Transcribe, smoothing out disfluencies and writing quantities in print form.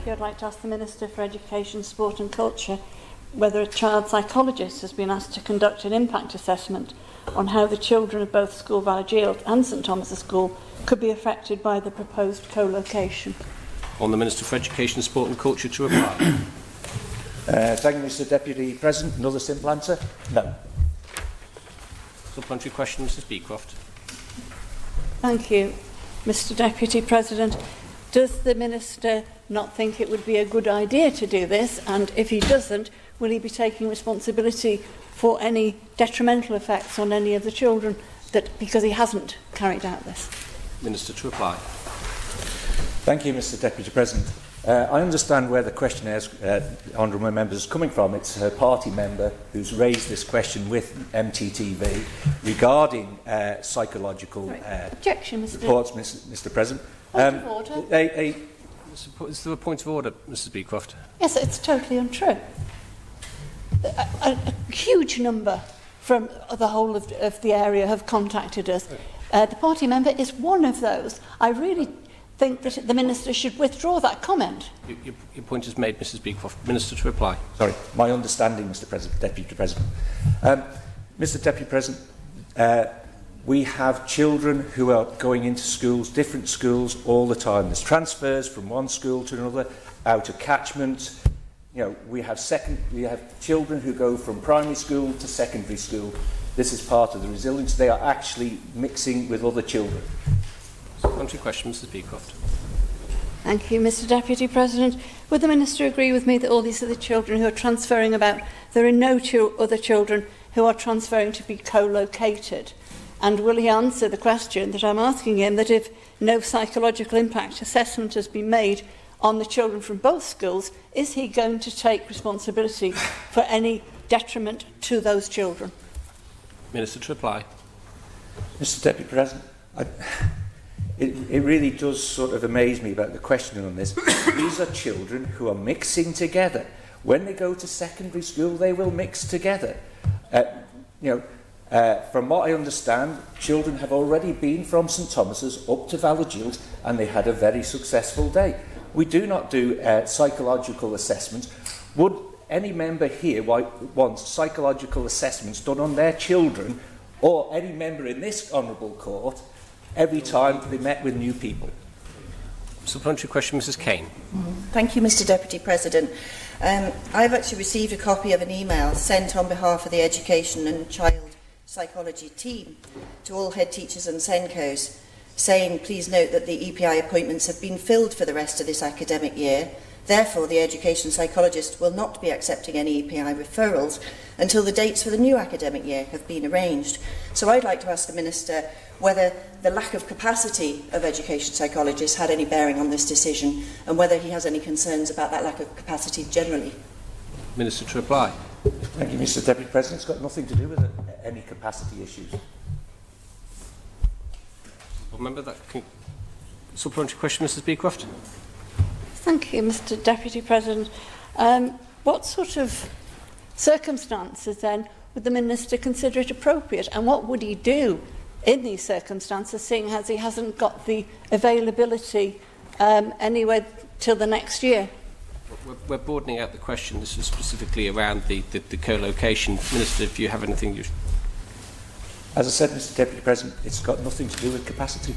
Thank you. I'd like to ask the Minister for Education, Sport and Culture whether a child psychologist has been asked to conduct an impact assessment on how the children of both Scoill Vallajeelt and St Thomas's School could be affected by the proposed co-location. On the Minister for Education, Sport and Culture to reply. Thank you, Mr Deputy President. Another simple answer? No. Supplementary question, Mrs Beecroft. Thank you, Mr Deputy President. Does the Minister not think it would be a good idea to do this? And if he doesn't, will he be taking responsibility for any detrimental effects on any of the children because he hasn't carried out this? Minister to reply. Thank you, Mr Deputy President. I understand where the questionnaire, honourable members, is coming from. It's her party member who's raised this question with PMC-TV regarding psychological objection, Mr. reports, Mr President. Point of order. Is there a point of order, Mrs Beecroft? Yes, it's totally untrue. A huge number from the whole of the area have contacted us. The party member is one of those. I really think that the Minister should withdraw that comment. Your point is made, Mrs Beecroft. Minister to reply. Sorry, my understanding, Mr President, Deputy President. Mr Deputy President, we have children who are going into schools, different schools, all the time. There's transfers from one school to another, out of catchment. You know, we have children who go from primary school to secondary school. This is part of the resilience. They are actually mixing with other children. Supplementary question, Mrs Beecroft. Thank you, Mr Deputy President. Would the Minister agree with me that all these are the children who are transferring about? There are no other children who are transferring to be co-located. And will he answer the question that I'm asking him, that if no psychological impact assessment has been made on the children from both schools, is he going to take responsibility for any detriment to those children? Minister to reply. Mr Deputy President, it really does sort of amaze me about the questioning on this. These are children who are mixing together. When they go to secondary school, they will mix together. From what I understand, children have already been from St Thomas's up to Vallajeelt and they had a very successful day. We do not do psychological assessments. Would any member here want psychological assessments done on their children, or any member in this honourable court, every time they met with new people? Supplementary question, Mrs Kane. Thank you, Mr Deputy President. I've actually received a copy of an email sent on behalf of the Education and Child Psychology team to all head teachers and SENCOs, saying, please note that the EPI appointments have been filled for the rest of this academic year. Therefore, the education psychologist will not be accepting any EPI referrals until the dates for the new academic year have been arranged. So I'd like to ask the Minister whether the lack of capacity of education psychologists had any bearing on this decision, and whether he has any concerns about that lack of capacity generally. Minister to reply. Thank you, Mr Deputy President. It's got nothing to do with any capacity issues. Remember that supplementary question, Mrs Beecroft. Thank you, Mr Deputy President. What sort of circumstances then would the Minister consider it appropriate, and what would he do in these circumstances, seeing as he hasn't got the availability anywhere till the next year? We're broadening out the question. This is specifically around the co-location. Minister, if you have anything you... As I said, Mr Deputy President, it's got nothing to do with capacity.